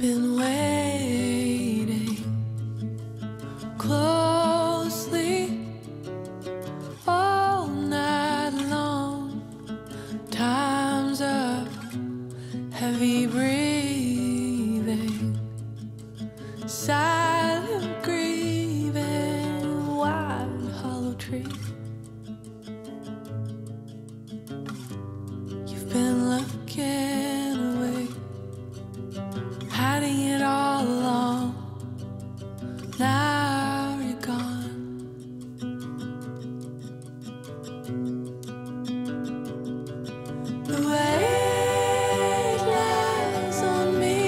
been waiting closely all night long. Time's up, heavy breathing, silent grieving, wild hollow tree. You've been looking away, hiding it all along. Now you're gone. The weight lies on me.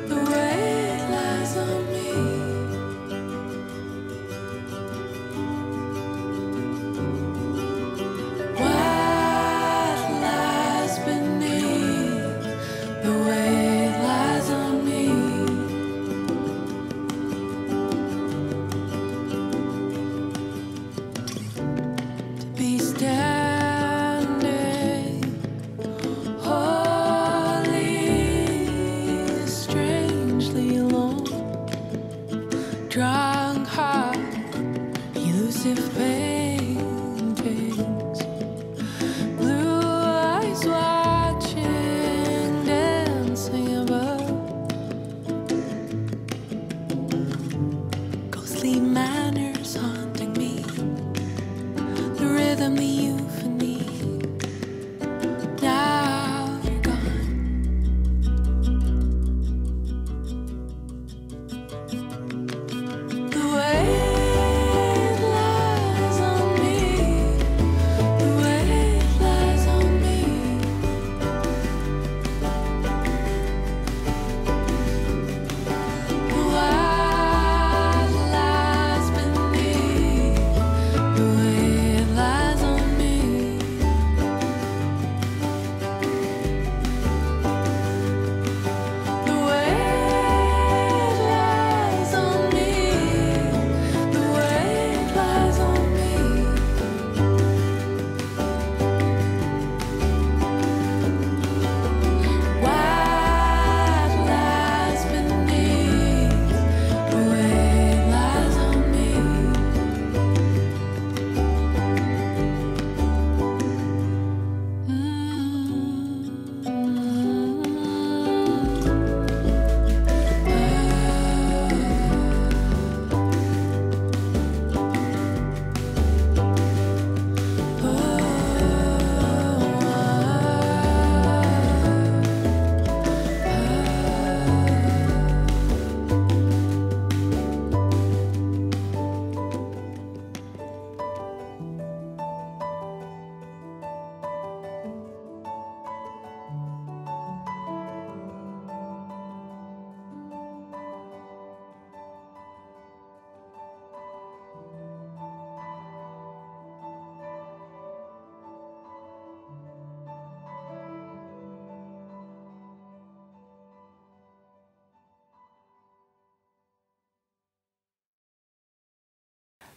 The weight lies on me. What lies beneath? The weight lies on me. To be standing wholly, strangely alone, drunk heart, elusive paintings, blue eyes watching, dancing above, ghostly manners haunting me, the rhythm, the euphony. Now you're gone. The weight lies on me. The weight lies on me. What lies beneath? The weight lies on me. The weight lies on me. The weight lies on me. What lies beneath? The weight lies on me.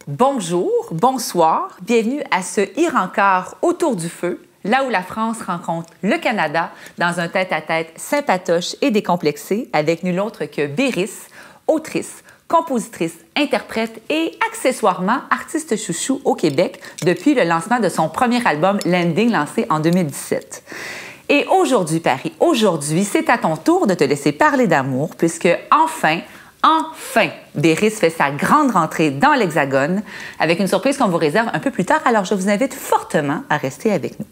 Bonjour, bonsoir, bienvenue à ce Irencart autour du feu, là où la France rencontre le Canada dans un tête-à-tête sympatoche et décomplexé avec nul autre que Béris, autrice, compositrice, interprète et accessoirement artiste chouchou au Québec depuis le lancement de son premier album Landing lancé en 2017. Et aujourd'hui, Paris, aujourd'hui, c'est à ton tour de te laisser parler d'amour puisque enfin, Béris fait sa grande rentrée dans l'Hexagone avec une surprise qu'on vous réserve un peu plus tard, alors je vous invite fortement à rester avec nous.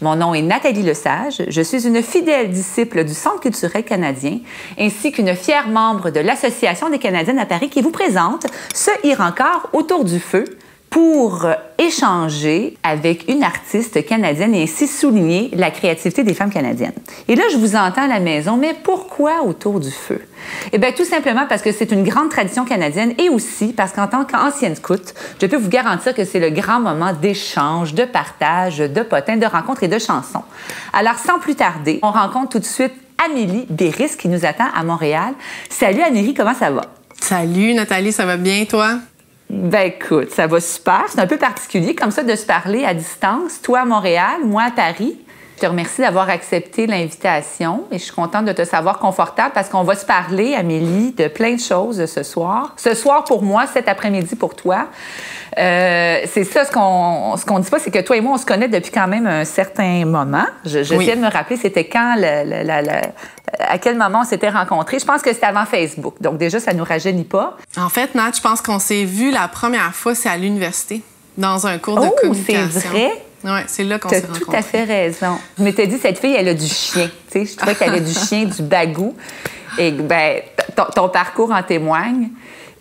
Mon nom est Nathalie Lesage, je suis une fidèle disciple du Centre culturel canadien ainsi qu'une fière membre de l'Association des Canadiennes à Paris qui vous présente ce Irencart autour du feu pour échanger avec une artiste canadienne et ainsi souligner la créativité des femmes canadiennes. Et là, je vous entends à la maison, mais pourquoi autour du feu? Eh bien, tout simplement parce que c'est une grande tradition canadienne et aussi parce qu'en tant qu'ancienne scout, je peux vous garantir que c'est le grand moment d'échange, de partage, de potins, de rencontres et de chansons. Alors, sans plus tarder, on rencontre tout de suite Amélie Béris qui nous attend à Montréal. Salut Amélie, comment ça va? Salut Nathalie, ça va bien toi? Ben écoute, ça va super. C'est un peu particulier comme ça de se parler à distance. Toi à Montréal, moi à Paris. Je te remercie d'avoir accepté l'invitation et je suis contente de te savoir confortable parce qu'on va se parler, Amélie, de plein de choses ce soir. Ce soir pour moi, cet après-midi pour toi. C'est ça, ce qu'on dit pas, c'est que toi et moi, on se connaît depuis quand même un certain moment. J'essaie de me rappeler, c'était quand, à quel moment on s'était rencontrés. Je pense que c'était avant Facebook, donc déjà, ça nous rajeunit pas. En fait, Nat, je pense qu'on s'est vus la première fois, c'est à l'université, dans un cours de communication. C'est vrai? Oui, c'est là qu'on s'est rencontrés. Tu as tout à fait raison. Je m'étais dit, cette fille, elle a du chien. Tu sais, je trouvais qu'elle avait du chien, du bagou. Et ben, ton parcours en témoigne.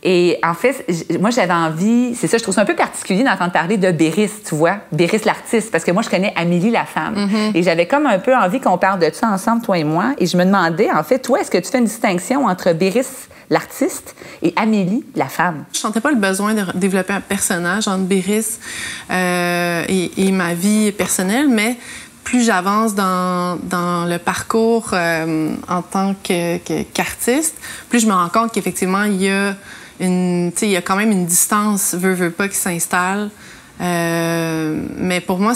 Et en fait, moi, j'avais envie... C'est ça, je trouve ça un peu particulier d'entendre parler de Béris, tu vois, Béris l'artiste, parce que moi, je connais Amélie la femme. Mm-hmm. Et j'avais comme un peu envie qu'on parle de ça ensemble, toi et moi. Et je me demandais, en fait, toi, est-ce que tu fais une distinction entre Béris l'artiste et Amélie la femme? Je sentais pas le besoin de développer un personnage entre Béris et ma vie personnelle, mais plus j'avance dans le parcours en tant qu'artiste, plus je me rends compte qu'effectivement, il y a quand même une distance, veut pas, qui s'installe. Mais pour moi,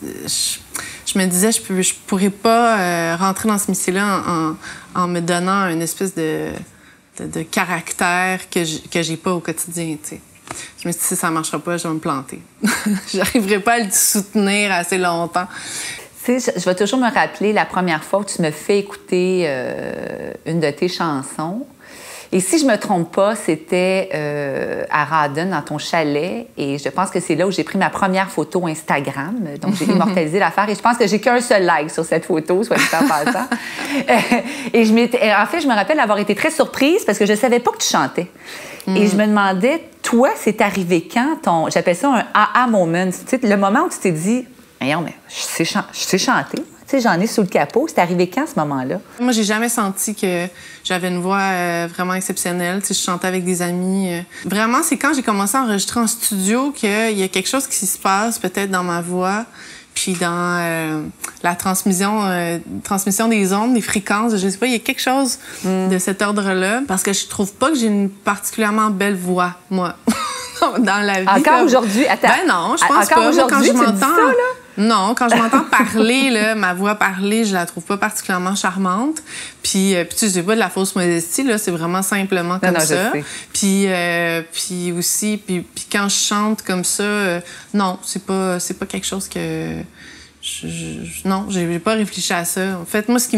je me disais, je pourrais pas rentrer dans ce métier-là en me donnant une espèce de caractère que j'ai pas au quotidien, t'sais. Je me suis dit, si ça marchera pas, je vais me planter. J'arriverai pas à le soutenir assez longtemps. Tu sais, je vais toujours me rappeler la première fois où tu me fais écouter une de tes chansons. Et si je me trompe pas, c'était à Rawdon, dans ton chalet. Et je pense que c'est là où j'ai pris ma première photo Instagram. Donc, j'ai immortalisé l'affaire. Et je pense que j'ai qu'un seul like sur cette photo, soit dit en passant. Et en fait, je me rappelle avoir été très surprise parce que je savais pas que tu chantais. Et je me demandais, toi, c'est arrivé quand j'appelle ça un aha moment. Tu sais, le moment où tu t'es dit, voyons, mais je sais chanter. Tu sais, j'en ai sous le capot. C'est arrivé quand, ce moment-là? Moi, j'ai jamais senti que j'avais une voix vraiment exceptionnelle. Tu sais, je chantais avec des amis. Vraiment, c'est quand j'ai commencé à enregistrer en studio qu'il y a quelque chose qui se passe peut-être dans ma voix, puis dans la transmission des ondes, des fréquences. Je sais pas, il y a quelque chose de cet ordre-là. Parce que je trouve pas que j'ai une particulièrement belle voix, moi, dans la vie. Encore aujourd'hui? Attends. Ben non, je pense encore pas. Aujourd'hui, Quand je tu dis ça, là? Non, quand je m'entends parler, là, ma voix parler, je la trouve pas particulièrement charmante. Puis tu sais, pas de la fausse modestie, là, c'est vraiment simplement comme ça. Puis aussi, puis quand je chante comme ça, non, c'est pas quelque chose que non, j'ai pas réfléchi à ça. En fait, moi, ce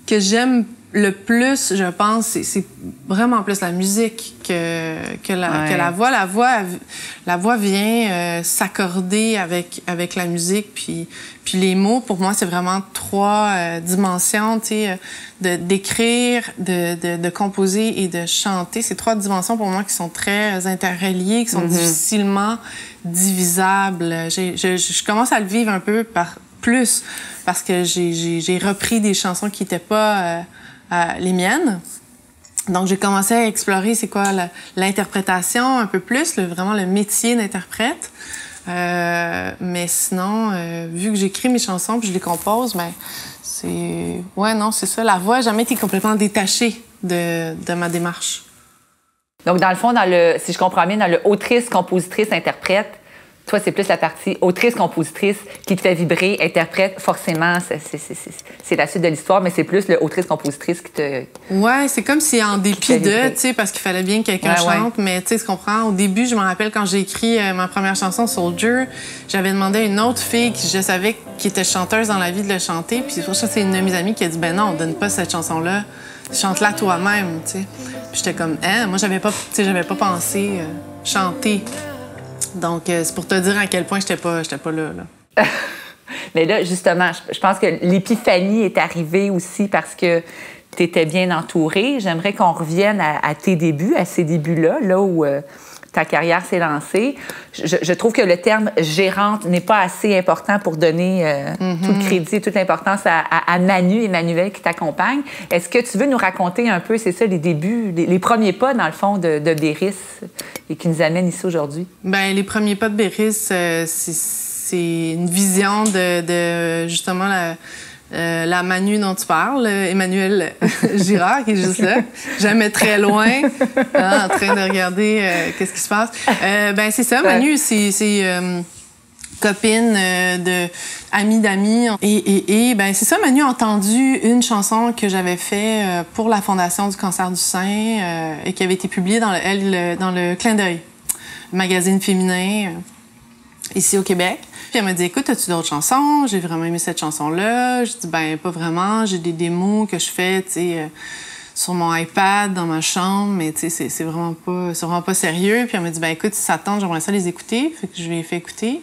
que j'aime le plus, je pense, c'est vraiment plus la musique que la voix. La voix vient s'accorder avec la musique, puis les mots, pour moi, c'est vraiment trois dimensions, tu sais, d'écrire, de composer et de chanter. C'est trois dimensions pour moi qui sont très interreliées, qui sont difficilement divisables. Je commence à le vivre un peu plus parce que j'ai repris des chansons qui n'étaient pas les miennes. Donc, j'ai commencé à explorer c'est quoi l'interprétation un peu plus, vraiment le métier d'interprète. Mais sinon, vu que j'écris mes chansons puis je les compose, ben c'est... Ouais, non, c'est ça. La voix n'a jamais été complètement détachée de ma démarche. Donc, dans le fond, si je comprends bien, dans le autrice, compositrice, interprète, toi, c'est plus la partie autrice-compositrice qui te fait vibrer, interprète, forcément, c'est la suite de l'histoire, mais c'est plus le autrice-compositrice qui te... Ouais, c'est comme si en dépit de, tu sais, parce qu'il fallait bien que quelqu'un chante, mais tu sais, tu comprends, au début, je me rappelle quand j'ai écrit ma première chanson, Soldier, j'avais demandé à une autre fille qui je savais qui était chanteuse dans la vie de le chanter, puis pour ça, c'est une de mes amies qui a dit, ben non, on donne pas cette chanson-là, chante-la toi-même, tu sais. Puis j'étais comme, moi, j'avais pas pensé chanter. Donc, c'est pour te dire à quel point j'étais pas là. Mais là, justement, je pense que l'épiphanie est arrivée aussi parce que tu étais bien entourée. J'aimerais qu'on revienne à tes débuts, à ces débuts-là, là où ta carrière s'est lancée. Je trouve que le terme « gérante » n'est pas assez important pour donner tout le crédit et toute l'importance à Manu et Manuel qui t'accompagnent. Est-ce que tu veux nous raconter un peu, c'est ça, les débuts, les premiers pas, dans le fond, de Béris et qui nous amènent ici aujourd'hui? Bien, les premiers pas de Béris, c'est une vision de justement la Manu dont tu parles, Emmanuel Girard, qui est juste là, jamais très loin, en train de regarder qu'est-ce qui se passe. Ben c'est ça, Manu, c'est copines, amis d'amis. Et ben c'est ça, Manu a entendu une chanson que j'avais fait pour la Fondation du cancer du sein et qui avait été publiée dans le Clin d'œil, magazine féminin ici au Québec. Puis elle m'a dit, écoute, as-tu d'autres chansons? J'ai vraiment aimé cette chanson-là. Je dis, ben pas vraiment. J'ai des démos que je fais, tu sais, sur mon iPad dans ma chambre, mais tu sais, c'est vraiment pas sérieux. Puis elle m'a dit, ben écoute, si ça te tente, j'aimerais ça les écouter. Fait que je lui ai fait écouter.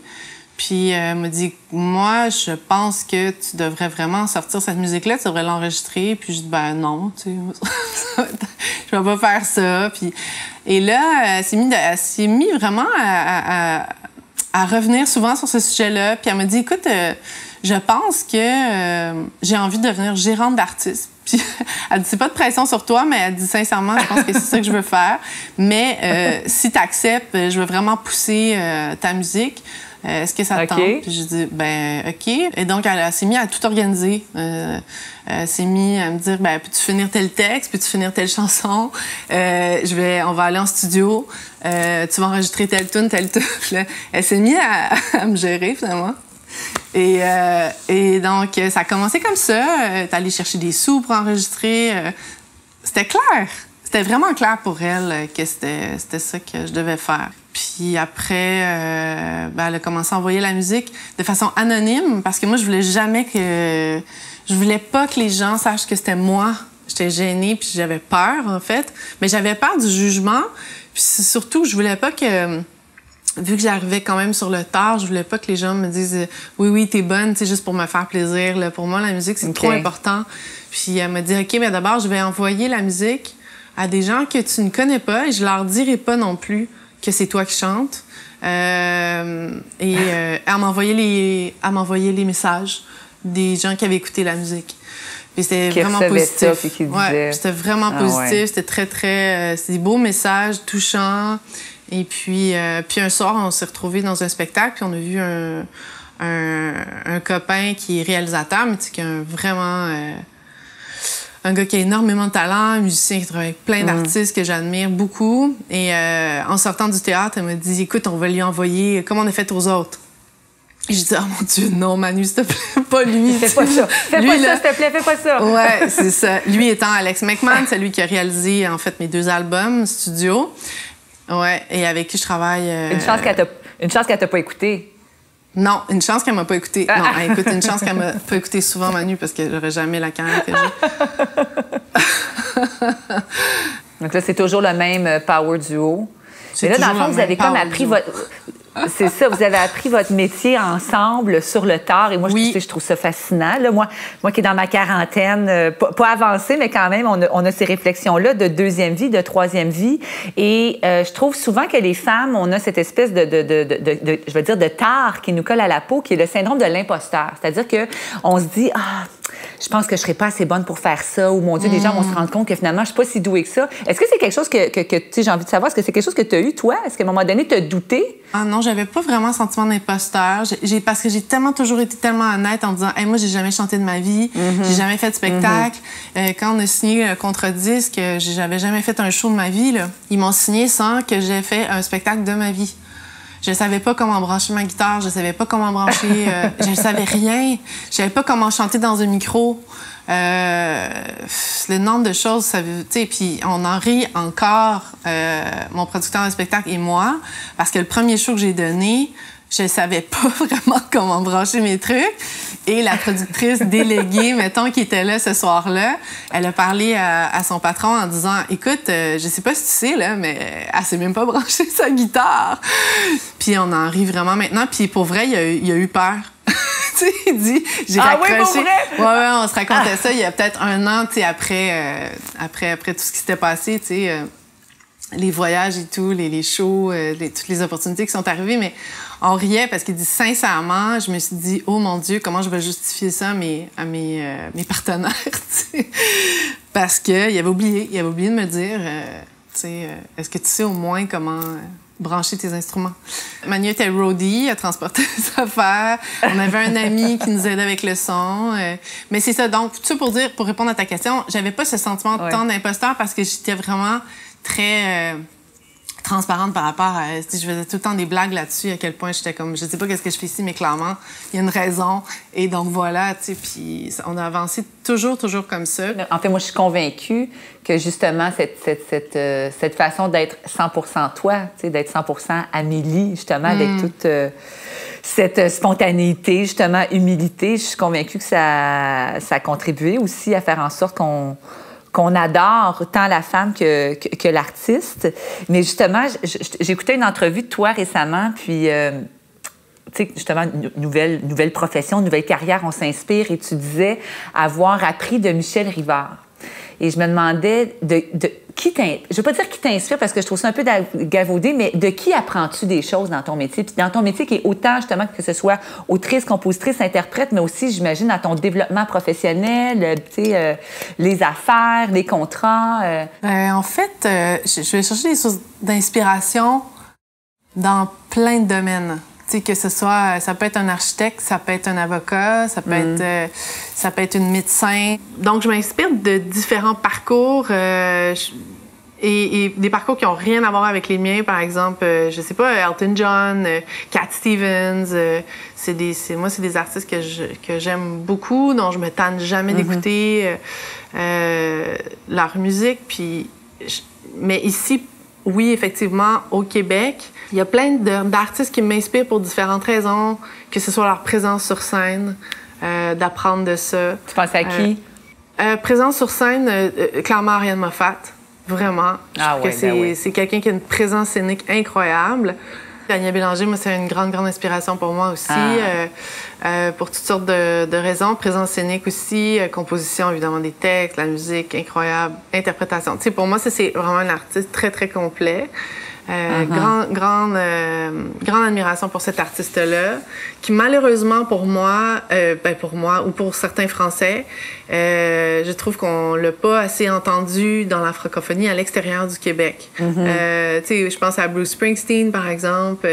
Puis elle m'a dit, moi, je pense que tu devrais vraiment sortir cette musique-là, tu devrais l'enregistrer. Puis je dis, ben non, tu sais, je vais pas faire ça. Puis et là, elle s'est mis vraiment à revenir souvent sur ce sujet-là. Puis elle m'a dit, écoute, je pense que j'ai envie de devenir gérante d'artiste. Puis elle dit, c'est pas de pression sur toi, mais elle dit, sincèrement, je pense que c'est ça que je veux faire. Mais si tu acceptes, je veux vraiment pousser ta musique. Est-ce que ça te tente? Puis j'ai dit, ben OK. Et donc, elle s'est mise à tout organiser. Elle s'est mise à me dire, ben peux-tu finir tel texte? Peux-tu finir telle chanson? On va aller en studio. Tu vas enregistrer telle tune, telle tune. Elle s'est mise à me gérer, finalement. Et donc, ça a commencé comme ça. T'es allée chercher des sous pour enregistrer. C'était clair. C'était vraiment clair pour elle que c'était ça que je devais faire. Puis après, elle a commencé à envoyer la musique de façon anonyme parce que moi, je voulais pas que les gens sachent que c'était moi. J'étais gênée puis j'avais peur, en fait. Mais j'avais peur du jugement. Puis surtout, je voulais pas que... Vu que j'arrivais quand même sur le tard, je voulais pas que les gens me disent « Oui, t'es bonne, c'est juste pour me faire plaisir. » Là, pour moi, la musique, c'est trop important. Puis elle m'a dit « OK, mais d'abord, je vais envoyer la musique à des gens que tu ne connais pas et je leur dirai pas non plus que c'est toi qui chantes. » Elle m'a envoyé les messages des gens qui avaient écouté la musique. Puis c'était vraiment positif. C'était vraiment positif. Ouais. C'était très, très... c'était des beaux messages, touchants. Et puis un soir, on s'est retrouvés dans un spectacle, puis on a vu un copain qui est réalisateur, mais qui a vraiment... un gars qui a énormément de talent, un musicien qui travaille avec plein d'artistes que j'admire beaucoup. Et en sortant du théâtre, elle m'a dit, écoute, on va lui envoyer comme on a fait aux autres. Et j'ai dit, oh mon Dieu, non, Manu, s'il te plaît, pas lui. Fais pas ça. Fais pas ça, s'il te plaît, fais pas ça. Ouais, c'est ça. Lui étant Alex McMahon, c'est lui qui a réalisé, en fait, mes 2 albums studio. Ouais, et avec qui je travaille... Une chance qu'elle t'a pas écouté. Non, une chance qu'elle m'a pas écouté. Non, écoute, une chance qu'elle m'a pas écouté souvent, Manu, parce que j'aurais jamais la carrière que j'ai. Donc là, c'est toujours le même power duo. Mais là, dans le fond, vous avez comme appris votre... C'est ça, vous avez appris votre métier ensemble sur le tard. Et moi, je trouve ça fascinant. Là, moi qui est dans ma quarantaine, pas avancée, mais quand même, on a ces réflexions-là de 2e vie, de 3e vie. Et je trouve souvent que les femmes, on a cette espèce je veux dire, de tard qui nous colle à la peau, qui est le syndrome de l'imposteur. C'est-à-dire qu'on se dit, je pense que je serais pas assez bonne pour faire ça, ou mon Dieu, les gens vont se rendre compte que finalement, je suis pas si douée que ça. Est-ce que c'est quelque chose que tu sais, j'ai envie de savoir, est-ce que c'est quelque chose que tu as eu, toi? Est-ce qu'à un moment donné, tu as douté? Ah non, j'avais pas vraiment le sentiment d'imposteur. Parce que j'ai toujours été tellement honnête en disant, hey, moi, j'ai jamais chanté de ma vie, j'ai jamais fait de spectacle. Quand on a signé le contrat de disque, j'avais jamais fait un show de ma vie, là. Ils m'ont signé sans que j'aie fait un spectacle de ma vie. Je savais pas comment brancher ma guitare, je savais pas comment brancher... je savais rien. Je savais pas comment chanter dans un micro. Le nombre de choses, tu sais, puis on en rit encore, mon producteur de spectacle et moi, parce que le premier show que j'ai donné, je savais pas vraiment comment brancher mes trucs. Et la productrice déléguée, mettons, qui était là ce soir-là, elle a parlé à son patron en disant, écoute, je sais pas si tu sais, là, mais elle sait même pas brancher sa guitare. Puis on en rit vraiment maintenant. Puis pour vrai, il a eu peur. Tu sais, il dit, j'ai raccroché. Oui, pour vrai? Ouais, on se racontait ça il y a peut-être 1 an, tu sais, après tout ce qui s'était passé, tu sais, les voyages et tout, les shows, toutes les opportunités qui sont arrivées, mais on riait parce qu'il dit sincèrement, je me suis dit, oh mon Dieu, comment je vais justifier ça à mes partenaires, tu sais, parce qu'il avait oublié de me dire, tu sais, est-ce que tu sais au moins comment brancher tes instruments. Manu était roadie, elle transportait ses affaires. On avait un ami qui nous aidait avec le son. Mais c'est ça. Donc, tout ça pour répondre à ta question, j'avais pas ce sentiment tant d'imposteur parce que j'étais vraiment très transparente par rapport à... Je faisais tout le temps des blagues là-dessus, à quel point j'étais comme, je sais pas qu'est-ce que je fais ici, mais clairement, il y a une raison. Et donc voilà, tu sais, puis on a avancé toujours comme ça. En fait, moi, je suis convaincue que justement, cette façon d'être 100% toi, tu sais, d'être 100% Amélie, justement, avec toute cette spontanéité, justement, humilité, je suis convaincue que ça a contribué aussi à faire en sorte qu'on adore tant la femme que l'artiste. Mais justement, j'écoutais une entrevue de toi récemment, puis, tu sais, justement, nouvelle profession, nouvelle carrière, on s'inspire, et tu disais avoir appris de Michel Rivard. Et je me demandais de qui je veux pas dire qui t'inspire parce que je trouve ça un peu galvaudé, mais de qui apprends-tu des choses dans ton métier? Puis dans ton métier qui est autant, justement, que ce soit autrice, compositrice, interprète, mais aussi, j'imagine, dans ton développement professionnel, tu sais, les affaires, les contrats. En fait, je vais chercher des sources d'inspiration dans plein de domaines. Tu sais, que ce soit, ça peut être un architecte, ça peut être un avocat, ça peut être une médecin. Donc, je m'inspire de différents parcours et des parcours qui n'ont rien à voir avec les miens. Par exemple, je sais pas, Elton John, Cat Stevens. Moi, c'est des artistes que j'aime beaucoup, dont je me tanne jamais d'écouter leur musique. Puis, mais ici, oui, effectivement, au Québec, il y a plein d'artistes qui m'inspirent pour différentes raisons, que ce soit leur présence sur scène, d'apprendre de ça. Tu penses à qui? Présence sur scène, clairement Ariane Moffat, vraiment. Je trouve que c'est quelqu'un qui a une présence scénique incroyable. Tania Bélanger, moi, c'est une grande inspiration pour moi aussi, pour toutes sortes de raisons. Présence scénique aussi, composition, évidemment, des textes, la musique, incroyable, interprétation. Tu sais, pour moi, ça, c'est vraiment un artiste très complet. Grande admiration pour cet artiste-là, qui malheureusement pour moi ou pour certains Français, je trouve qu'on l'a pas assez entendu dans la francophonie à l'extérieur du Québec. Tu sais, je pense à Bruce Springsteen, par exemple.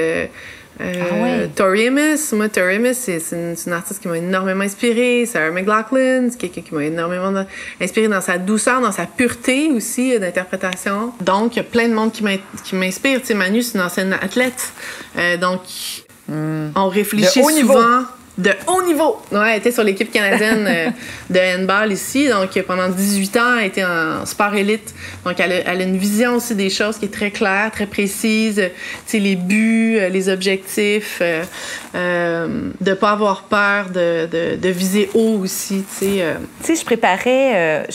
Tori Amos. Moi, Tori Amos, c'est une artiste qui m'a énormément inspirée. Sarah McLachlan, c'est quelqu'un qui m'a énormément inspirée dans sa douceur, dans sa pureté aussi d'interprétation. Donc, il y a plein de monde qui m'inspire. Tu sais, Manu, c'est une ancienne athlète. Donc, on réfléchit souvent... De haut niveau! Ouais, elle était sur l'équipe canadienne de handball ici. Donc, pendant 18 ans, elle était en sport élite. Donc, elle a une vision aussi des choses qui est très claire, très précise. Tu sais, les buts, les objectifs, de pas avoir peur de viser haut aussi, tu sais. Tu sais, je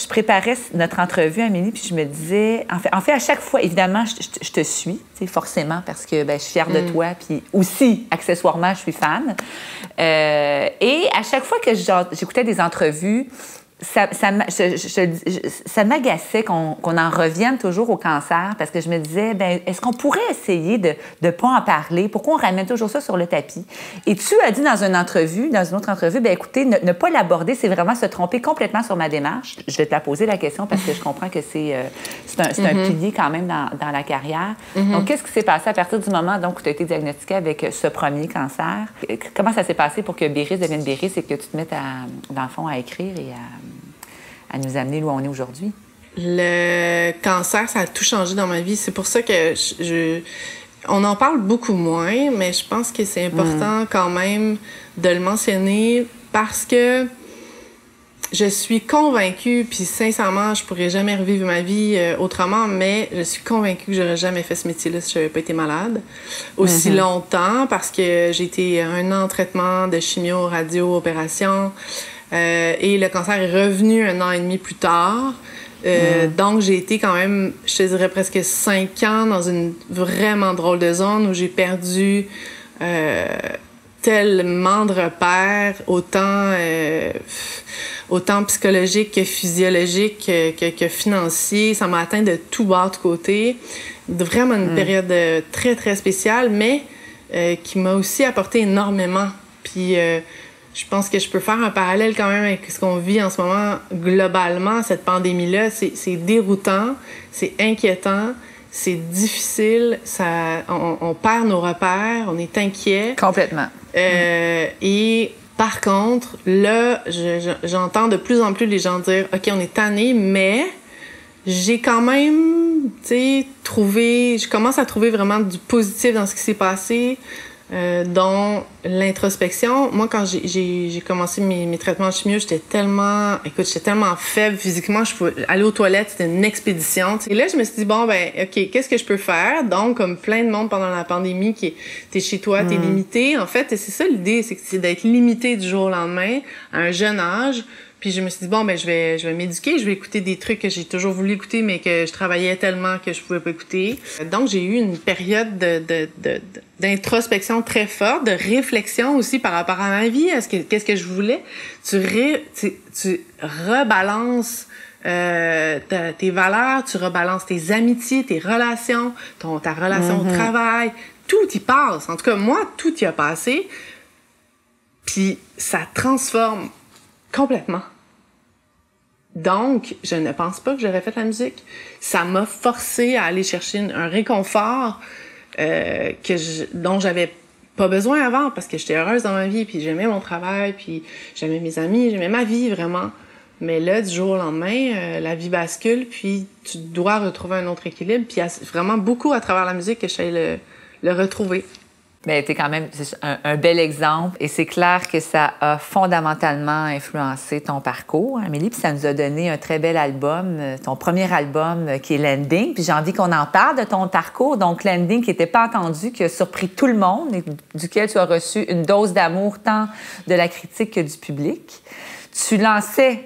préparais notre entrevue, Amélie, puis je me disais... En fait, à chaque fois, évidemment, je te suis, tu sais, forcément, parce que je suis fière de toi, puis aussi, accessoirement, je suis fan. Et à chaque fois que j'écoutais des entrevues, ça m'agaçait qu'on en revienne toujours au cancer parce que je me disais, est-ce qu'on pourrait essayer de ne pas en parler? Pourquoi on ramène toujours ça sur le tapis? Et tu as dit dans une autre entrevue, écoutez, ne pas l'aborder, c'est vraiment se tromper complètement sur ma démarche. Je vais te la poser la question parce que je comprends que c'est un pilier quand même dans la carrière. Donc, qu'est-ce qui s'est passé à partir du moment donc, où tu as été diagnostiquée avec ce premier cancer? Comment ça s'est passé pour que Béris devienne Béris et que tu te mettes, dans le fond, à écrire et à nous amener là où on est aujourd'hui? Le cancer, ça a tout changé dans ma vie. C'est pour ça que on en parle beaucoup moins, mais je pense que c'est important quand même de le mentionner parce que je suis convaincue, puis sincèrement, je pourrais jamais revivre ma vie autrement, mais je suis convaincue que j'aurais jamais fait ce métier-là si j'avais pas été malade aussi longtemps parce que j'ai été 1 an en traitement de chimio, radio, opération. Et le cancer est revenu 1 an et demi plus tard. Donc, j'ai été quand même, je te dirais, presque 5 ans dans une vraiment drôle de zone où j'ai perdu tellement de repères, autant psychologiques que physiologiques que financiers. Ça m'a atteint de tout bas de côté. Vraiment une période très, très spéciale, mais qui m'a aussi apporté énormément. Puis... je pense que je peux faire un parallèle quand même avec ce qu'on vit en ce moment globalement, cette pandémie-là. C'est déroutant, c'est inquiétant, c'est difficile, on perd nos repères, on est inquiet. Complètement. Et par contre, là, j'entends de plus en plus les gens dire « OK, on est tannés, mais j'ai quand même tu sais, je commence à trouver vraiment du positif dans ce qui s'est passé, dont l'introspection. Moi, quand j'ai commencé mes traitements de chimio, j'étais tellement faible physiquement, je pouvais aller aux toilettes, c'était une expédition. Et là, je me suis dit, bon, ben, OK, qu'est-ce que je peux faire? Donc, comme plein de monde pendant la pandémie, t'es chez toi, t'es limité. En fait, c'est ça l'idée, c'est d'être limité du jour au lendemain, à un jeune âge. Puis je me suis dit, bon, ben je vais m'éduquer, je vais écouter des trucs que j'ai toujours voulu écouter, mais que je travaillais tellement que je pouvais pas écouter. Donc, j'ai eu une période d'introspection très forte, de réflexion aussi par rapport à ma vie, qu'est-ce que je voulais. Tu rebalances tes valeurs, tu rebalances tes amitiés, tes relations, ta relation au travail. Tout y passe. En tout cas, moi, tout y a passé. Puis ça transforme complètement. Donc, je ne pense pas que j'aurais fait la musique. Ça m'a forcé à aller chercher un réconfort dont j'avais pas besoin avant, parce que j'étais heureuse dans ma vie, puis j'aimais mon travail, puis j'aimais mes amis, j'aimais ma vie, vraiment. Mais là, du jour au lendemain, la vie bascule, puis tu dois retrouver un autre équilibre. Puis il y a vraiment beaucoup à travers la musique que je sais le retrouver. Bien, t'es quand même un bel exemple et c'est clair que ça a fondamentalement influencé ton parcours, Amélie, puis ça nous a donné un très bel album, ton premier album qui est Landing, puis j'ai envie qu'on en parle de ton parcours. Donc, Landing qui n'était pas entendu, qui a surpris tout le monde et duquel tu as reçu une dose d'amour tant de la critique que du public. Tu lançais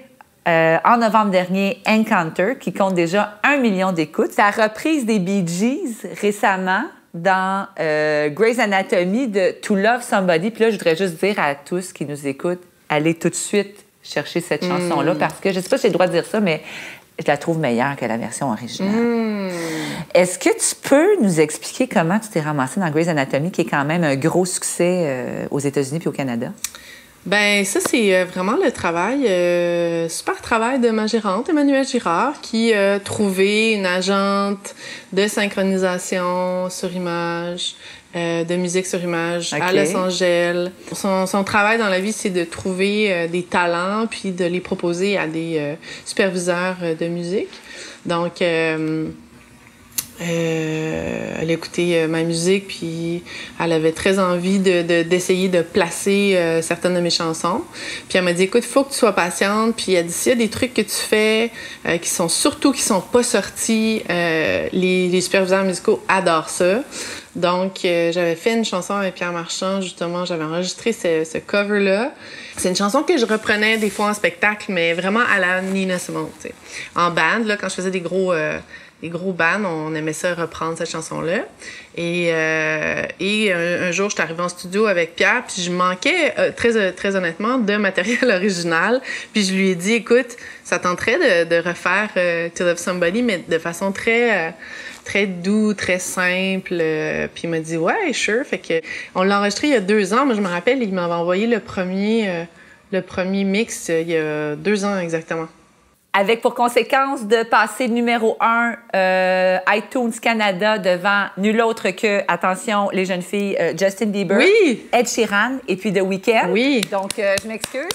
en novembre dernier Encounter, qui compte déjà 1 million d'écoutes. La reprise des Bee Gees récemment dans Grey's Anatomy de To Love Somebody. Puis là, je voudrais juste dire à tous qui nous écoutent, allez tout de suite chercher cette chanson-là parce que, je sais pas si j'ai le droit de dire ça, mais je la trouve meilleure que la version originale. Est-ce que tu peux nous expliquer comment tu t'es ramassée dans Grey's Anatomy, qui est quand même un gros succès aux États-Unis puis au Canada? Ben ça, c'est vraiment le travail, super travail de ma gérante, Emmanuelle Girard, qui a trouvé une agente de synchronisation sur image, de musique sur image à Los Angeles. Son travail dans la vie, c'est de trouver des talents puis de les proposer à des superviseurs de musique. Donc, elle écoutait ma musique, puis elle avait très envie d'essayer de placer certaines de mes chansons. Puis elle m'a dit, écoute, il faut que tu sois patiente. Puis elle dit, s'il y a des trucs que tu fais qui sont pas sortis, les superviseurs musicaux adorent ça. Donc, j'avais fait une chanson avec Pierre Marchand, justement, j'avais enregistré ce cover-là. C'est une chanson que je reprenais des fois en spectacle, mais vraiment à la Nina Simone, tu sais. En band, là, quand je faisais des gros bands, on aimait ça reprendre cette chanson-là. Et un jour, je suis arrivée en studio avec Pierre, puis je manquais, très honnêtement, de matériel original. Puis je lui ai dit, écoute, ça tenterait de refaire To Love Somebody, mais de façon très doux, très simple. Puis il m'a dit, ouais, sure. Fait que on l'a enregistré il y a 2 ans. Moi, je me rappelle, il m'avait envoyé le premier mix il y a 2 ans exactement. Avec pour conséquence de passer numéro 1 iTunes Canada devant nul autre que, attention, les jeunes filles, Justin Bieber, oui! Ed Sheeran et puis The Weeknd. Oui. Donc, je m'excuse.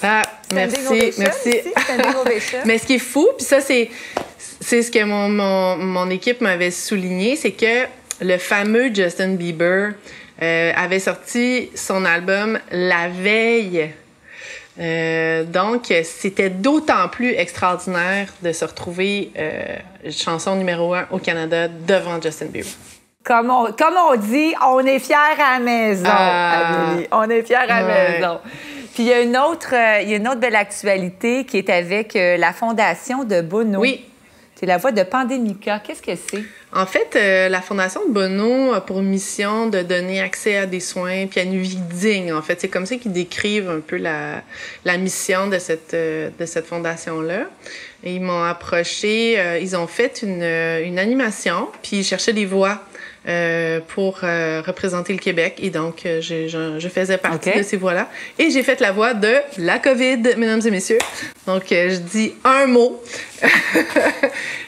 Merci. Standing ovation. Mais ce qui est fou, puis ça, c'est ce que mon équipe m'avait souligné, c'est que le fameux Justin Bieber avait sorti son album la veille. Donc, c'était d'autant plus extraordinaire de se retrouver chanson numéro 1 au Canada devant Justin Bieber. Comme on dit, on est fiers à la maison, Amélie. On est fiers à la maison. Puis il y a une autre belle actualité qui est avec la fondation de Bono. Oui. C'est la voix de Pandémica. Qu'est-ce que c'est? En fait, la Fondation de Bono a pour mission de donner accès à des soins puis à une vie digne. En fait, c'est comme ça qu'ils décrivent un peu la mission de cette fondation-là. Et ils m'ont approché, ils ont fait une animation, puis ils cherchaient des voix pour représenter le Québec. Et donc, je faisais partie de ces voix-là. Et j'ai fait la voix de la COVID, mesdames et messieurs. Donc, je dis un mot.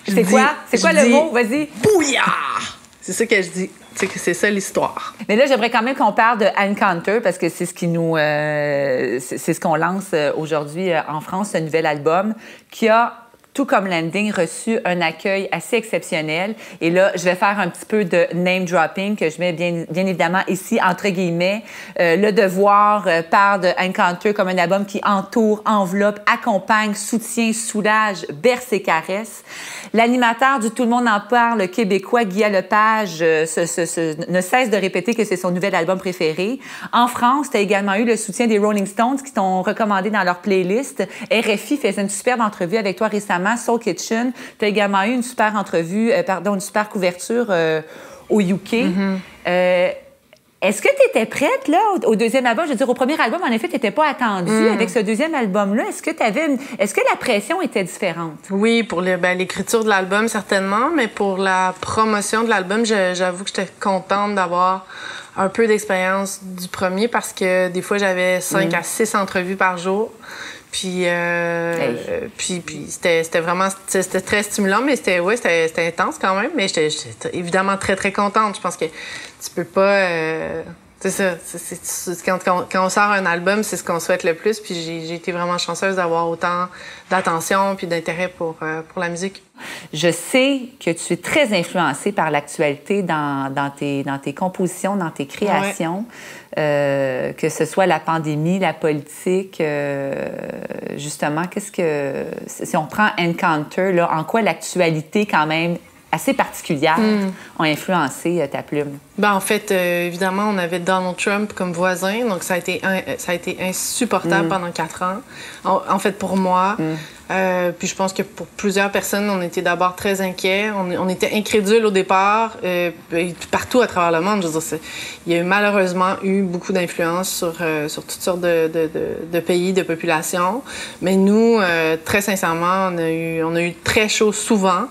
C'est quoi le mot? Vas-y. Bouillard! C'est ça que je dis. C'est ça l'histoire. Mais là, j'aimerais quand même qu'on parle de Encounter parce que c'est ce qui nous, c'est ce qu'on lance aujourd'hui en France, ce nouvel album qui a tout comme Landing, reçu un accueil assez exceptionnel. Et là, je vais faire un petit peu de name dropping que je mets bien évidemment ici, entre guillemets. Le Devoir parle de Encounter comme un album qui entoure, enveloppe, accompagne, soutient, soulage, berce et caresse. L'animateur du Tout le monde en parle, le Québécois Guy Lepage, ne cesse de répéter que c'est son nouvel album préféré. En France, tu as également eu le soutien des Rolling Stones qui t'ont recommandé dans leur playlist. RFI faisait une superbe entrevue avec toi récemment. Soul Kitchen. Tu as également eu une super une super couverture au UK. Est-ce que tu étais prête, là, au deuxième album? Je veux dire, au premier album, en effet, tu n'étais pas attendue. Avec ce deuxième album-là, est-ce que la pression était différente? Oui, pour l'écriture de l'album, certainement, mais pour la promotion de l'album, j'avoue que j'étais contente d'avoir un peu d'expérience du premier parce que des fois, j'avais 5 à 6 entrevues par jour. Puis c'était vraiment c'était très stimulant, mais c'était intense quand même. Mais j'étais évidemment très, très contente. Je pense que tu peux pas... c'est ça. Quand on sort un album, c'est ce qu'on souhaite le plus. Puis j'ai été vraiment chanceuse d'avoir autant d'attention puis d'intérêt pour la musique. Je sais que tu es très influencée par l'actualité dans tes compositions, dans tes créations. Ouais. Que ce soit la pandémie, la politique, justement, si on prend Encounter, là, en quoi l'actualité quand même assez particulière ont influencé ta plume? En fait, évidemment, on avait Donald Trump comme voisin, donc ça a été insupportable pendant 4 ans. En fait, pour moi. Puis je pense que pour plusieurs personnes, on était d'abord très inquiets. On était incrédules au départ, partout à travers le monde. Je veux dire, il y a malheureusement eu beaucoup d'influence sur toutes sortes de pays, de populations. Mais nous, très sincèrement, on a eu très chaud souvent.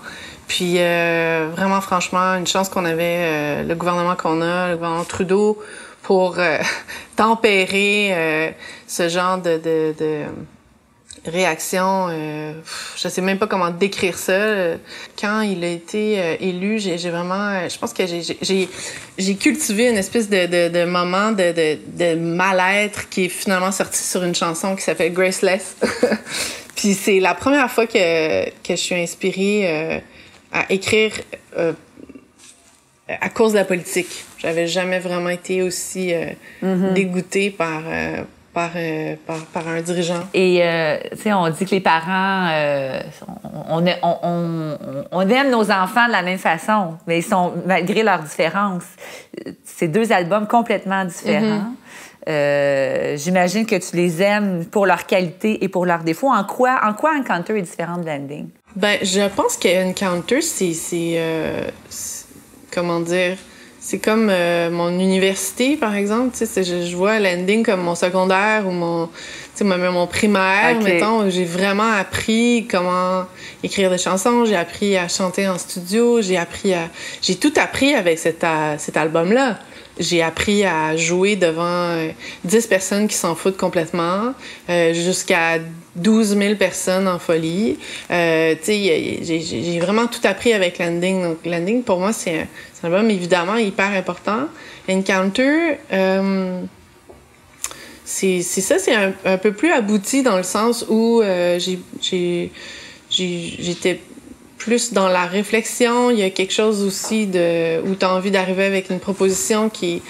Puis vraiment, franchement, une chance qu'on avait le gouvernement qu'on a, le gouvernement Trudeau, pour tempérer ce genre de réaction. Je sais même pas comment décrire ça. Quand il a été élu, j'ai vraiment... je pense que j'ai cultivé une espèce de moment de mal-être qui est finalement sorti sur une chanson qui s'appelle Graceless. Puis c'est la première fois que je suis inspirée à écrire à cause de la politique. J'avais jamais vraiment été aussi dégoûtée par un dirigeant. Et, tu sais, on dit que les parents, on aime nos enfants de la même façon, mais ils sont, malgré leurs différences, c'est 2 albums complètement différents. J'imagine que tu les aimes pour leur qualité et pour leurs défauts. En quoi Encounter est différent de Landing? Je pense qu'Encounter, comment dire... C'est comme mon université, par exemple. Je vois Landing comme mon secondaire ou mon primaire, okay. Mettons. J'ai vraiment appris comment écrire des chansons. J'ai appris à chanter en studio. J'ai tout appris avec cet album-là. J'ai appris à jouer devant 10 personnes qui s'en foutent complètement, jusqu'à 12 000 personnes en folie. J'ai vraiment tout appris avec Landing. Donc, Landing, pour moi, c'est un album évidemment hyper important. Encounter, c'est un peu plus abouti dans le sens où j'étais plus dans la réflexion. Il y a quelque chose aussi où tu as envie d'arriver avec une proposition qui...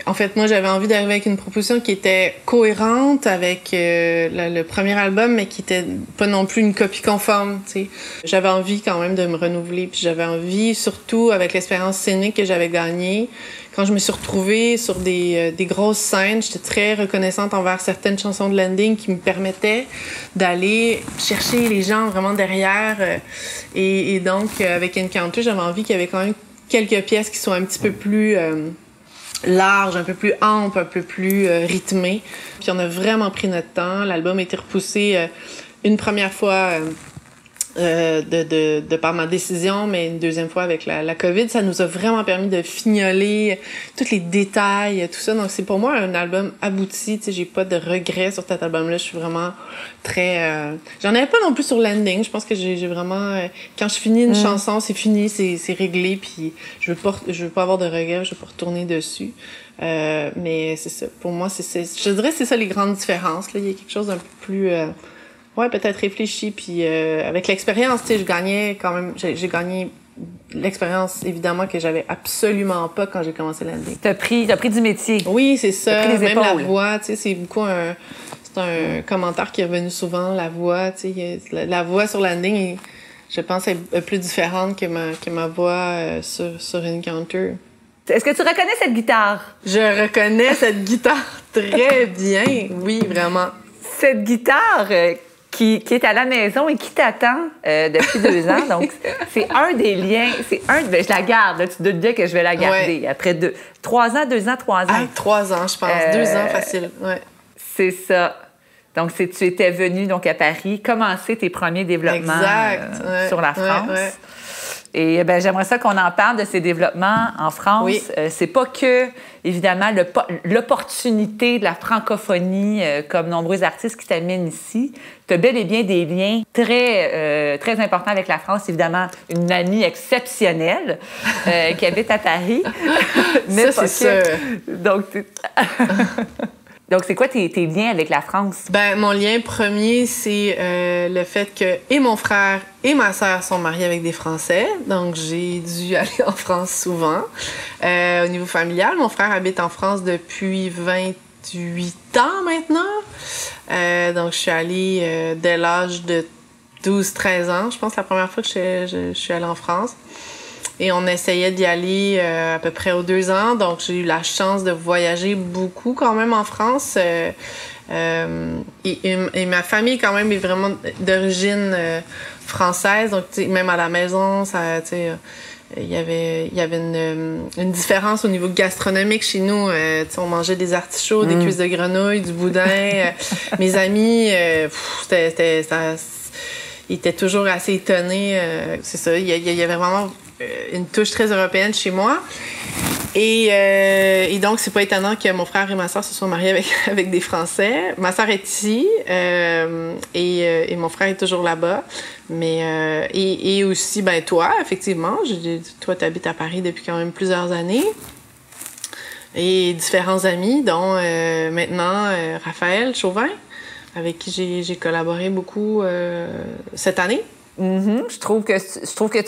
En fait, moi, j'avais envie d'arriver avec une proposition qui était cohérente avec le premier album, mais qui était pas non plus une copie conforme, tu sais. J'avais envie quand même de me renouveler, puis j'avais envie, surtout avec l'expérience scénique que j'avais gagnée, quand je me suis retrouvée sur des grosses scènes, j'étais très reconnaissante envers certaines chansons de Landing qui me permettaient d'aller chercher les gens vraiment derrière. Et donc, avec Encounter, j'avais envie qu'il y avait quand même quelques pièces qui soient un petit peu plus... large, un peu plus ample, un peu plus rythmé. Puis on a vraiment pris notre temps. L'album a été repoussé une première fois de par ma décision, mais une deuxième fois avec la COVID. Ça nous a vraiment permis de fignoler tous les détails, tout ça. Donc c'est pour moi un album abouti. Tu sais, j'ai pas de regrets sur cet album-là. Je suis vraiment très... J'en avais pas non plus sur Landing. Je pense que j'ai vraiment... quand je finis une chanson, c'est fini, c'est réglé, puis je veux pas avoir de regrets, je veux pas retourner dessus. Mais c'est ça. Pour moi, je dirais que c'est ça les grandes différences. Là. Il y a quelque chose d'un peu plus Ouais, peut-être réfléchi. Puis avec l'expérience, tu sais, je gagnais quand même... J'ai gagné l'expérience, évidemment, que j'avais absolument pas quand j'ai commencé l'Landing. T'as pris du métier. Oui, c'est ça. T'as pris les Même la épaules. voix, tu sais, c'est beaucoup un... C'est un commentaire qui est revenu souvent, la voix, tu sais. La voix sur Landing, je pense, est plus différente que ma voix sur Encounter. Est-ce que tu reconnais cette guitare? Je reconnais cette guitare très bien. Oui, vraiment. Cette guitare qui est à la maison et qui t'attend depuis 2 ans. Donc, c'est un des liens. Ben, je la garde. Là, tu te doutes bien que je vais la garder. Ouais. Après 3 ans. 3 ans, je pense. 2 ans, facile. Ouais. C'est ça. Donc, tu étais venu donc, à Paris commencer tes premiers développements Exact. sur la France. Ouais. Et ben, j'aimerais ça qu'on en parle de ces développements en France. Oui. C'est pas que, évidemment, l'opportunité de la francophonie, comme nombreux artistes qui t'amènent ici. Tu as bel et bien des liens très importants avec la France. Évidemment, une amie exceptionnelle qui habite à Paris. Mais ça, c'est ça. Donc, c'est quoi tes liens avec la France? Ben, mon lien premier, c'est le fait que et mon frère et ma sœur sont mariés avec des Français. Donc, j'ai dû aller en France souvent. Au niveau familial, mon frère habite en France depuis 28 ans maintenant. Donc, je suis allée dès l'âge de 12-13 ans. Je pense la première fois que je suis allée en France. Et on essayait d'y aller à peu près aux 2 ans. Donc, j'ai eu la chance de voyager beaucoup quand même en France. Et ma famille quand même est vraiment d'origine française. Donc, même à la maison, ça, il y avait une différence au niveau gastronomique chez nous. On mangeait des artichauts, des cuisses de grenouille, du boudin. Mes amis, ils étaient toujours assez étonnés. C'est ça, il y avait vraiment une touche très européenne chez moi. Et donc, c'est pas étonnant que mon frère et ma sœur se soient mariés avec des Français. Ma sœur est ici et mon frère est toujours là-bas. Mais et aussi, ben toi, effectivement, toi, tu habites à Paris depuis quand même plusieurs années. Et différents amis, dont maintenant Raphaël Chauvin, avec qui j'ai collaboré beaucoup cette année. Mm-hmm. Je trouve que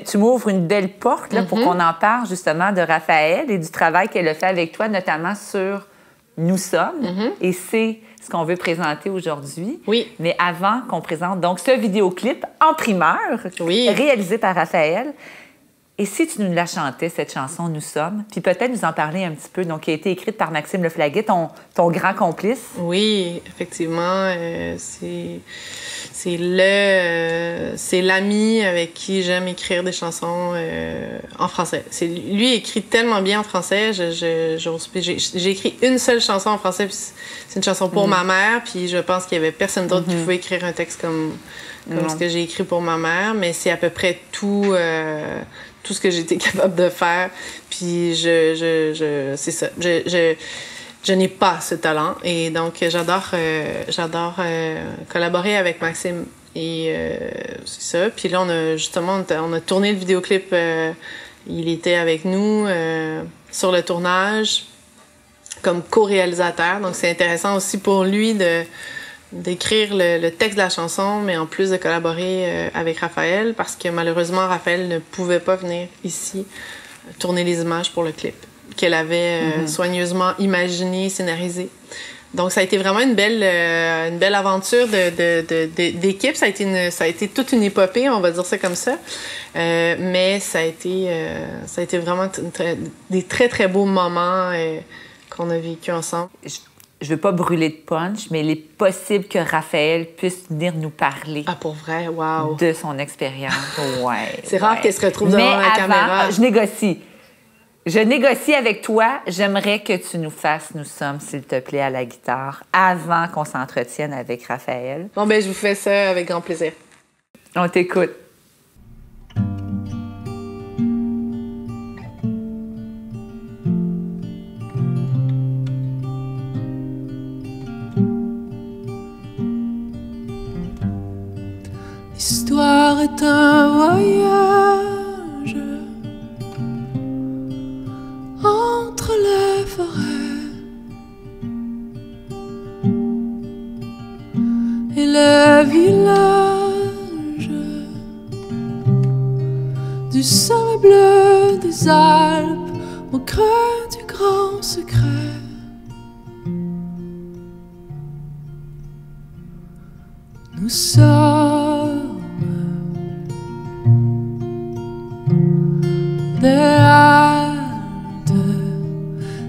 tu m'ouvres une belle porte là, pour qu'on en parle justement de Raphaël et du travail qu'elle a fait avec toi, notamment sur Nous sommes. Et c'est ce qu'on veut présenter aujourd'hui. Oui. Mais avant qu'on présente donc ce vidéoclip en primeur, réalisé par Raphaël. Et si tu nous la chantais, cette chanson Nous sommes, puis peut-être nous en parler un petit peu, donc qui a été écrite par Maxime Leflaguet, ton grand complice. Oui, effectivement, c'est l'ami avec qui j'aime écrire des chansons en français. Lui écrit tellement bien en français, j'ai écrit une seule chanson en français, puis c'est une chanson pour ma mère, puis je pense qu'il y avait personne d'autre qui pouvait écrire un texte comme ce que j'ai écrit pour ma mère, mais c'est à peu près tout ce que j'ai été capable de faire. Puis c'est ça. Je n'ai pas ce talent. Et donc, j'adore collaborer avec Maxime. Et c'est ça. Puis là, on a tourné le vidéoclip. Il était avec nous sur le tournage comme co-réalisateur. Donc, c'est intéressant aussi pour lui d'écrire le texte de la chanson, mais en plus de collaborer avec Raphaël, parce que malheureusement, Raphaël ne pouvait pas venir ici tourner les images pour le clip qu'elle avait soigneusement imaginé, scénarisé. Donc, ça a été vraiment une belle aventure d'équipe. Ça a été toute une épopée, on va dire ça comme ça. Mais ça a été vraiment des très, très beaux moments qu'on a vécu ensemble. Je veux pas brûler de punch, mais il est possible que Raphaël puisse venir nous parler. Ah, pour vrai? Wow! De son expérience. Ouais. C'est rare qu'elle se retrouve devant la caméra. Je négocie. Je négocie avec toi. J'aimerais que tu nous fasses Nous sommes, s'il te plaît, à la guitare, avant qu'on s'entretienne avec Raphaël. Bon, ben je vous fais ça avec grand plaisir. On t'écoute. L'histoire est un voyage entre les forêts et les les villages du sommet bleu des Alpes au creux du grand secret. Nous sommes des haltes,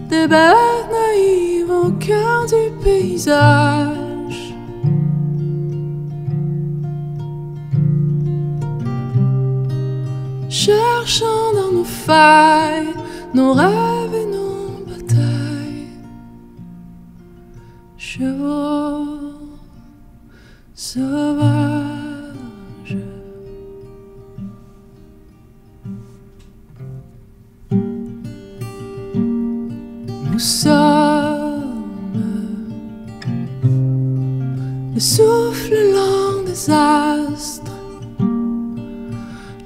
des bêtes naïves au cœur du paysage. Cherchant dans nos failles, nos rêves et nos batailles. Chevaux sauvages. Nous sommes le souffle lent des astres,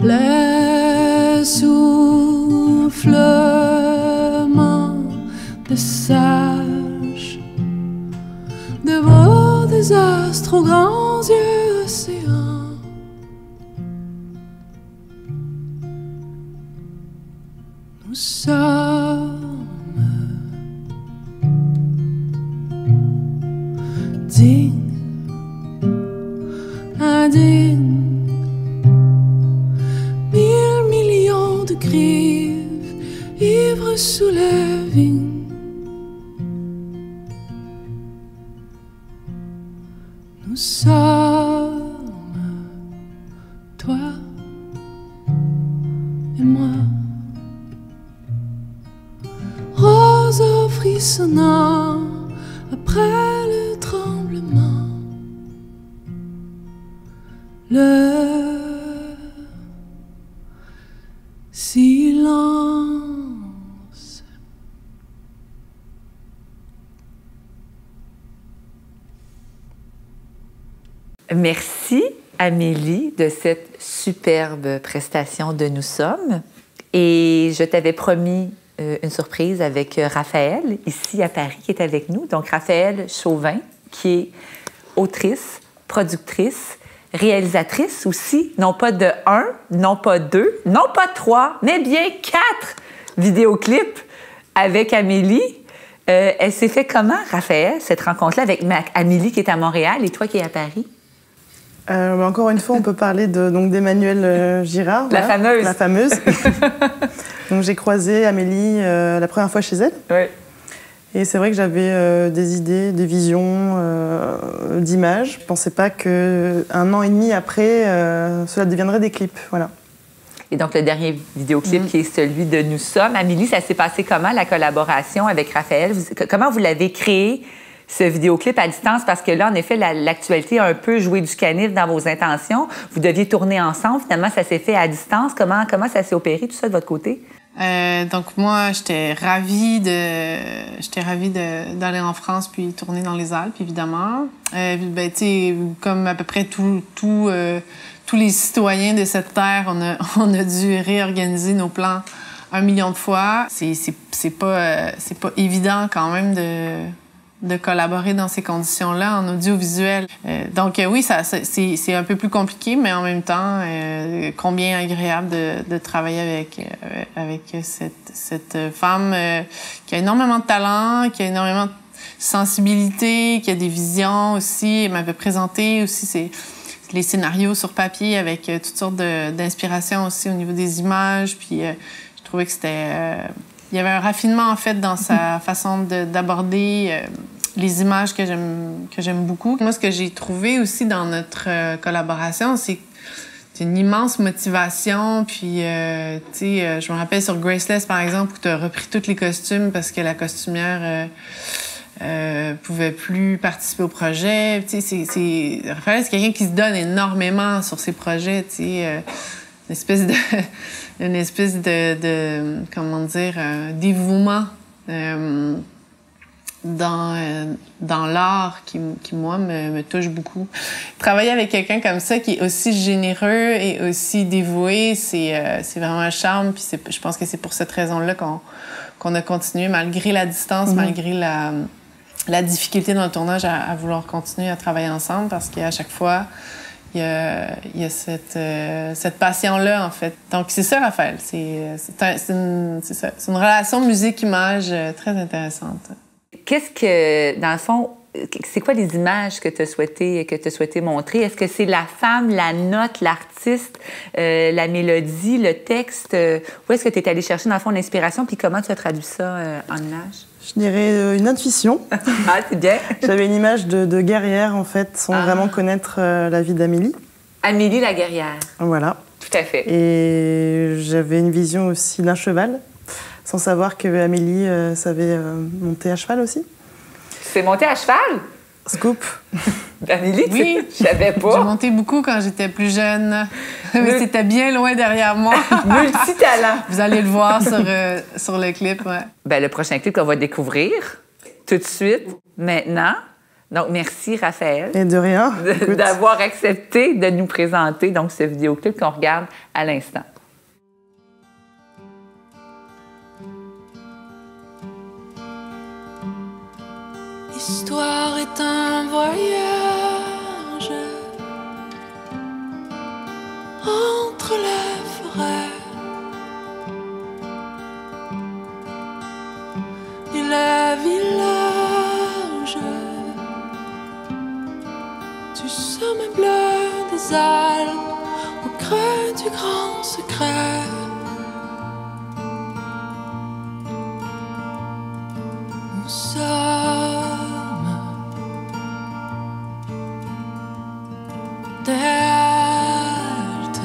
les soufflements des sages, de beaux désastres aux grands yeux océans. Nous sommes dignes, indignes, 1000 millions de grives, ivres sous les vignes. Nous sommes toi et moi, roseaux frissonnants après le tremblement. Le silence. Merci, Amélie, de cette superbe prestation de Nous sommes. Et je t'avais promis une surprise avec Raphaëlle, ici à Paris, qui est avec nous. Donc, Raphaëlle Chauvin, qui est autrice, productrice, réalisatrice aussi, non pas de 1, non pas 2, non pas 3, mais bien 4 vidéoclips avec Amélie. Elle s'est fait comment, Raphaëlle, cette rencontre-là avec Amélie qui est à Montréal et toi qui es à Paris? Encore une fois, on peut parler d'Emmanuelle Girard. La fameuse. La fameuse. Donc, j'ai croisé Amélie la première fois chez elle. Oui. Et c'est vrai que j'avais des idées, des visions, d'images. Je ne pensais pas qu'un an et demi après, cela deviendrait des clips. Voilà. Et donc, le dernier vidéoclip qui est celui de Nous sommes. Amélie, ça s'est passé comment, la collaboration avec Raphaëlle? Comment vous l'avez créé, ce vidéoclip à distance? Parce que là, en effet, l'actualité a un peu joué du canif dans vos intentions. Vous deviez tourner ensemble. Finalement, ça s'est fait à distance. Comment ça s'est opéré, tout ça, de votre côté? Donc moi, j'étais ravie d'aller en France puis tourner dans les Alpes, évidemment. Ben, tu sais, comme à peu près tous les citoyens de cette terre, on a dû réorganiser nos plans 1 million de fois. C'est pas évident quand même de collaborer dans ces conditions-là en audiovisuel. Donc oui, c'est un peu plus compliqué, mais en même temps, combien agréable de travailler avec cette femme qui a énormément de talent, qui a énormément de sensibilité, qui a des visions aussi. Elle m'avait présenté aussi les scénarios sur papier avec toutes sortes d'inspirations aussi au niveau des images. Puis je trouvais que c'était... il y avait un raffinement, en fait, dans sa façon d'aborder les images que j'aime beaucoup. Moi, ce que j'ai trouvé aussi dans notre collaboration, c'est une immense motivation. Puis, tu sais, je me rappelle sur Graceless, par exemple, où tu as repris tous les costumes parce que la costumière pouvait plus participer au projet. Tu sais, Raphaël, c'est quelqu'un qui se donne énormément sur ses projets, tu sais, une espèce de comment dire, dévouement dans l'art qui moi, me touche beaucoup. Travailler avec quelqu'un comme ça, qui est aussi généreux et aussi dévoué, c'est vraiment un charme. Puis je pense que c'est pour cette raison-là qu'on a continué, malgré la distance, malgré la difficulté dans le tournage à vouloir continuer à travailler ensemble parce qu'à chaque fois, il y a cette passion-là, en fait. Donc, c'est ça, Raphaël. C'est une relation musique-image très intéressante. Qu'est-ce que, dans le fond, c'est quoi les images que tu as souhaité montrer? Est-ce que c'est la femme, la note, l'artiste, la mélodie, le texte? Où est-ce que tu es allé chercher, dans le fond, l'inspiration? Puis comment tu as traduit ça en images? Je dirais une intuition. Ah, c'est bien. J'avais une image de guerrière, en fait, sans vraiment connaître la vie d'Amélie. Amélie la guerrière. Voilà. Tout à fait. Et j'avais une vision aussi d'un cheval, sans savoir que Amélie savait monter à cheval aussi. Tu sais monter à cheval? Scoop. Amélie, oui, je savais pas. J'ai monté beaucoup quand j'étais plus jeune. Mais c'était bien loin derrière moi. Multitalent. Vous allez le voir sur le clip, ouais. Ben, le prochain clip qu'on va découvrir tout de suite, maintenant. Donc, merci, Raphaël. Et de rien. D'avoir accepté de nous présenter donc, ce vidéoclip qu'on regarde à l'instant. L'histoire est un voyage entre les forêts et les villages du sommet bleu des Alpes au creux du grand secret. Nous sommes des haltes,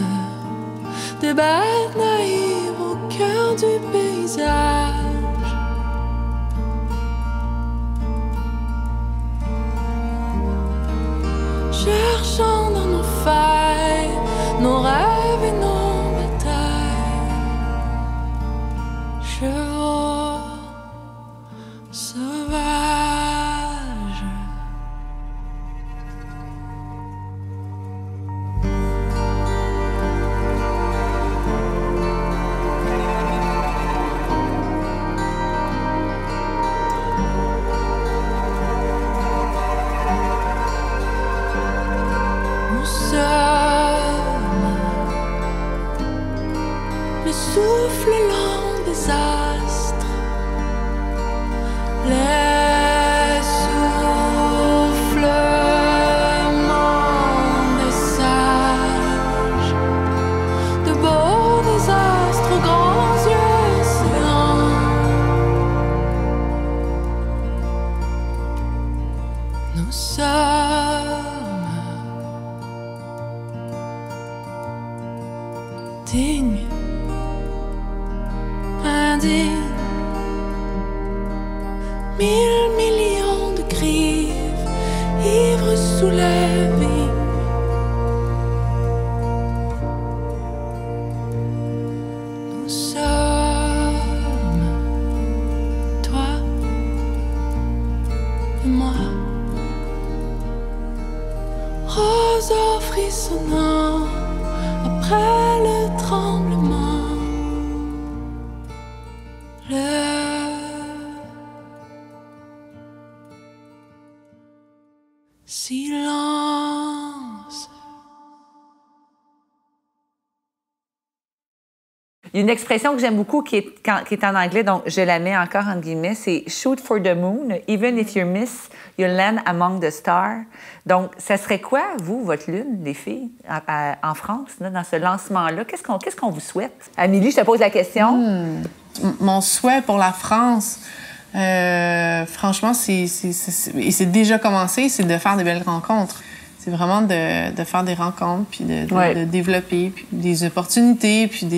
des bêtes naïves au cœur du paysage. Cherchant dans nos failles, nos rêves et nos batailles. Chevaux sauvages. Nous sommes le souffle lent des astres, les soufflements des sages, de beaux désastres aux grands yeux océans. Nous sommes dignes, indignes, 1000 millions de griffes, ivres sous les vignes. Nous sommes toi et moi, roseaux frissonnants après le tremblement. Le silence. Il y a une expression que j'aime beaucoup qui est en anglais, donc je la mets encore en guillemets, c'est « shoot for the moon, even if you miss, you'll land among the stars ». Donc, ça serait quoi, vous, votre lune, les filles, en France, là, dans ce lancement-là? Qu'est-ce qu'on vous souhaite? Amélie, je te pose la question. Mon souhait pour la France, franchement, et c'est déjà commencé, c'est de faire des belles rencontres. C'est vraiment de faire des rencontres, puis de développer, puis des opportunités, puis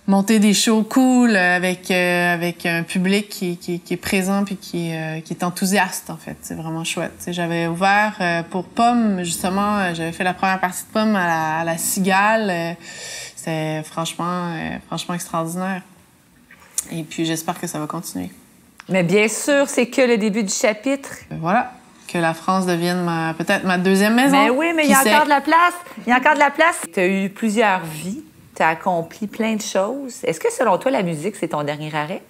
monter des shows cool avec un public qui est présent puis qui est enthousiaste, en fait. C'est vraiment chouette. T'sais, j'avais ouvert pour Pomme, justement, j'avais fait la première partie de Pomme à la Cigale. C'était franchement extraordinaire. Et puis, j'espère que ça va continuer. Mais bien sûr, c'est que le début du chapitre. Voilà. Que la France devienne peut-être ma deuxième maison. Mais oui, mais il y a encore de la place. Il y a encore de la place. Tu as eu plusieurs vies. Tu as accompli plein de choses. Est-ce que, selon toi, la musique, c'est ton dernier arrêt?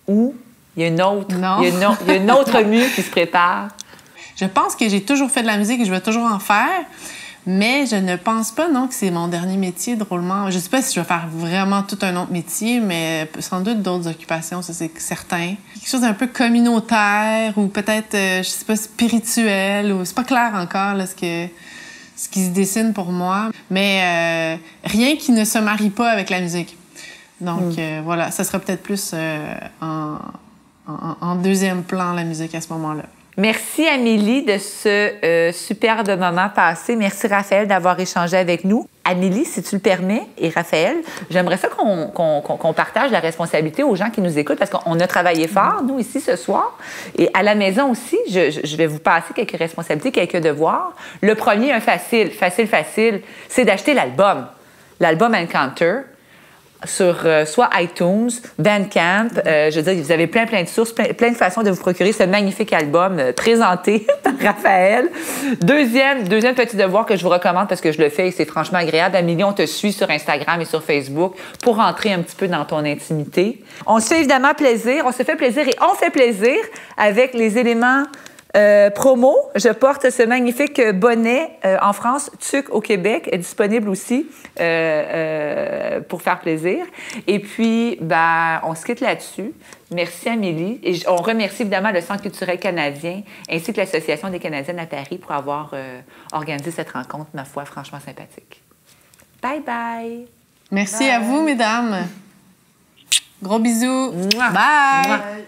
Ou Il y a une autre, Non. il y a une autre mue qui se prépare. Je pense que j'ai toujours fait de la musique et je vais toujours en faire, mais je ne pense pas, non, que c'est mon dernier métier, drôlement. Je sais pas si je vais faire vraiment tout un autre métier, mais sans doute d'autres occupations, ça, c'est certain. Quelque chose d'un peu communautaire ou peut-être, je sais pas, spirituel, ou c'est pas clair encore, là, ce qui se dessine pour moi. Mais rien qui ne se marie pas avec la musique. Donc, voilà, ça sera peut-être plus en deuxième plan, la musique, à ce moment-là. Merci, Amélie, de ce superbe moment passé. Merci, Raphaël, d'avoir échangé avec nous. Amélie, si tu le permets, et Raphaël, j'aimerais ça qu'on partage la responsabilité aux gens qui nous écoutent, parce qu'on a travaillé fort, nous, ici, ce soir. Et à la maison aussi, je vais vous passer quelques responsabilités, quelques devoirs. Le premier, un facile, c'est d'acheter l'album Encounter, sur soit iTunes, Bandcamp. Je veux dire, vous avez plein de sources, plein de façons de vous procurer ce magnifique album présenté par Raphaël. Deuxième petit devoir que je vous recommande parce que je le fais et c'est franchement agréable. Amélie, on te suit sur Instagram et sur Facebook pour rentrer un petit peu dans ton intimité. On se fait évidemment plaisir, on se fait plaisir et on fait plaisir avec les éléments promo. Je porte ce magnifique bonnet en France, Tuc au Québec, est disponible aussi pour faire plaisir. Et puis, on se quitte là-dessus. Merci, Amélie. Et on remercie évidemment le Centre culturel canadien ainsi que l'Association des Canadiennes à Paris pour avoir organisé cette rencontre, ma foi, franchement sympathique. Bye bye! Merci à vous, mesdames. Gros bisous. Mouah. Bye! Mouah. Bye.